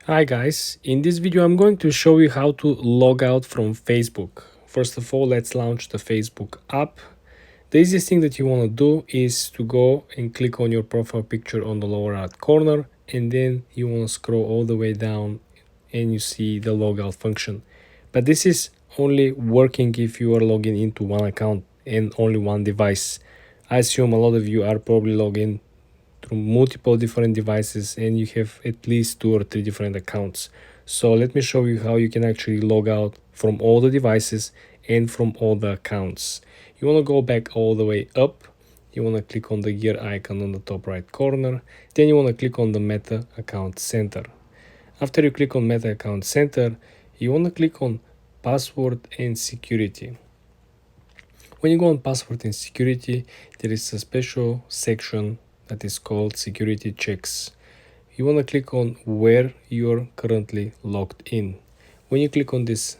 Hi guys, in this video I'm going to show you how to log out from Facebook. First of all, let's launch the Facebook app. The easiest thing that you want to do is to go and click on your profile picture on the lower right corner, and then you want to scroll all the way down and you see the logout function. But this is only working if you are logging into one account and only one device. I assume a lot of you are probably logged in through multiple different devices and you have at least 2 or 3 different accounts. So let me show you how you can actually log out from all the devices and from all the accounts. You want to go back all the way up. You want to click on the gear icon on the top right corner. Then you want to click on the Meta Account Center. After you click on Meta Account Center, you want to click on Password and Security. When you go on Password and Security, there is a special section that is called Security Checks. You want to click on where you're currently logged in. When you click on this,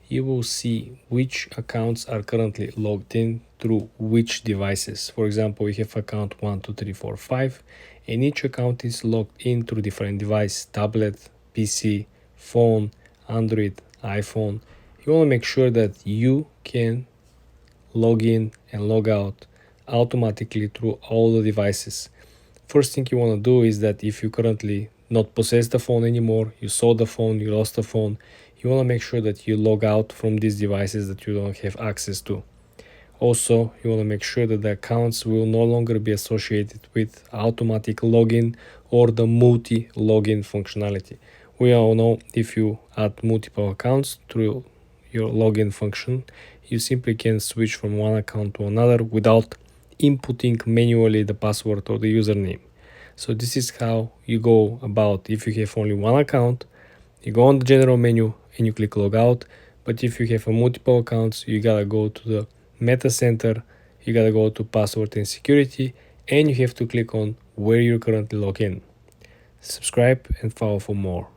you will see which accounts are currently logged in through which devices. For example, we have account 1, 2, 3, 4, 5, and each account is logged in through different device: tablet, PC, phone, Android, iPhone. You want to make sure that you can log in and log out automatically through all the devices. First thing you want to do is that if you currently not possess the phone anymore, you sold the phone, you lost the phone, you want to make sure that you log out from these devices that you don't have access to. Also, you want to make sure that the accounts will no longer be associated with automatic login or the multi-login functionality. We all know if you add multiple accounts through your login function, you simply can switch from one account to another without inputting manually the password or the username. So this is how you go about. If you have only one account, you go on the general menu and you click logout. But if you have a multiple accounts, you gotta go to the Meta Center, you gotta go to Password and Security, and you have to click on where you're currently logged in. Subscribe and follow for more.